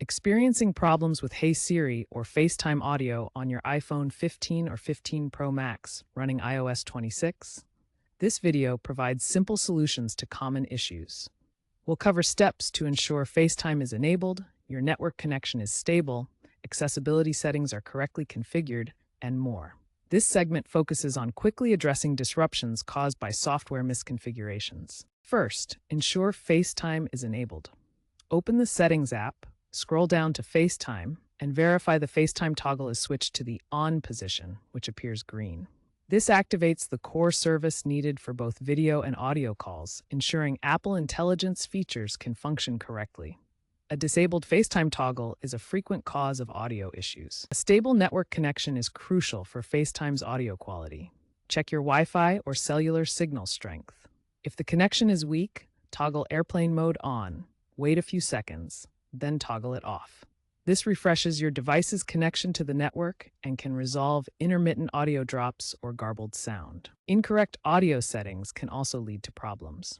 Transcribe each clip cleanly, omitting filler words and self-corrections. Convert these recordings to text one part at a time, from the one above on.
Experiencing problems with Hey Siri or FaceTime audio on your iPhone 15 or 15 Pro Max running iOS 26? This video provides simple solutions to common issues. We'll cover steps to ensure FaceTime is enabled, your network connection is stable, accessibility settings are correctly configured, and more. This segment focuses on quickly addressing disruptions caused by software misconfigurations. First, ensure FaceTime is enabled. Open the Settings app, scroll down to FaceTime, and verify the FaceTime toggle is switched to the On position, which appears green. This activates the core service needed for both video and audio calls, ensuring Apple Intelligence features can function correctly. A disabled FaceTime toggle is a frequent cause of audio issues. A stable network connection is crucial for FaceTime's audio quality. Check your Wi-Fi or cellular signal strength. If the connection is weak, toggle airplane mode on, wait a few seconds, then toggle it off. This refreshes your device's connection to the network and can resolve intermittent audio drops or garbled sound. Incorrect audio settings can also lead to problems.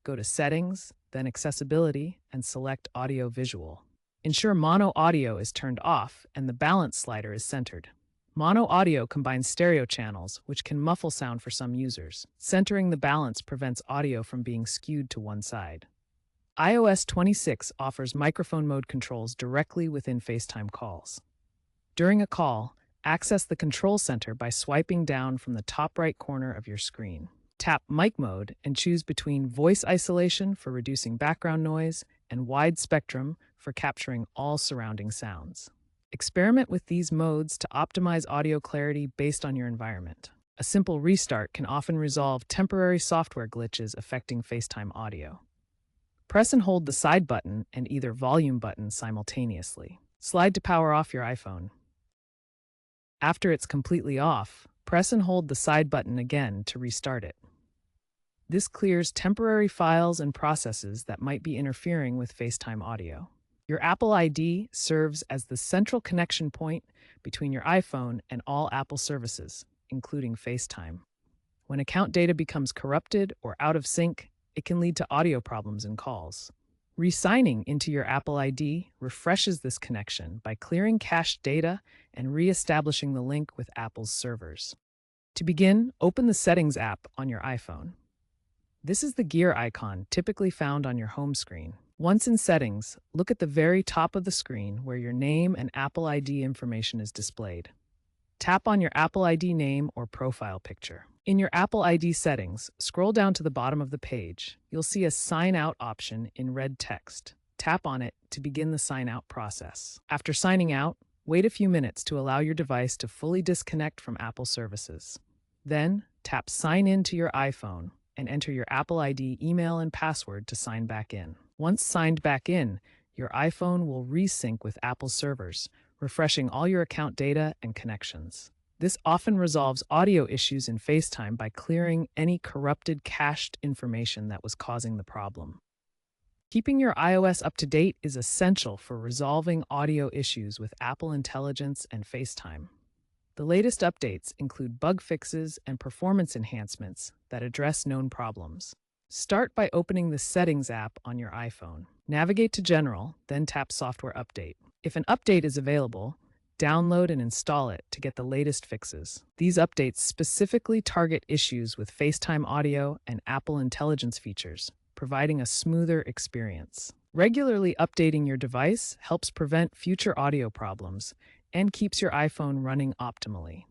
Go to Settings, then Accessibility, and select Audio Visual. Ensure mono audio is turned off and the balance slider is centered. Mono audio combines stereo channels, which can muffle sound for some users. Centering the balance prevents audio from being skewed to one side. iOS 26 offers microphone mode controls directly within FaceTime calls. During a call, access the control center by swiping down from the top right corner of your screen. Tap Mic Mode and choose between Voice Isolation for reducing background noise and Wide Spectrum for capturing all surrounding sounds. Experiment with these modes to optimize audio clarity based on your environment. A simple restart can often resolve temporary software glitches affecting FaceTime audio. Press and hold the side button and either volume button simultaneously. Slide to power off your iPhone. After it's completely off, press and hold the side button again to restart it. This clears temporary files and processes that might be interfering with FaceTime audio. Your Apple ID serves as the central connection point between your iPhone and all Apple services, including FaceTime. When account data becomes corrupted or out of sync, it can lead to audio problems in calls. Re-signing into your Apple ID refreshes this connection by clearing cached data and re-establishing the link with Apple's servers. To begin, open the Settings app on your iPhone. This is the gear icon typically found on your home screen. Once in Settings, look at the very top of the screen where your name and Apple ID information is displayed. Tap on your Apple ID name or profile picture. In your Apple ID settings, scroll down to the bottom of the page. You'll see a Sign Out option in red text. Tap on it to begin the sign out process. After signing out, wait a few minutes to allow your device to fully disconnect from Apple services. Then, tap Sign In to your iPhone and enter your Apple ID email and password to sign back in. Once signed back in, your iPhone will resync with Apple servers, refreshing all your account data and connections. This often resolves audio issues in FaceTime by clearing any corrupted cached information that was causing the problem. Keeping your iOS up to date is essential for resolving audio issues with Apple Intelligence and FaceTime. The latest updates include bug fixes and performance enhancements that address known problems. Start by opening the Settings app on your iPhone. Navigate to General, then tap Software Update. If an update is available, download and install it to get the latest fixes. These updates specifically target issues with FaceTime audio and Apple Intelligence features, providing a smoother experience. Regularly updating your device helps prevent future audio problems and keeps your iPhone running optimally.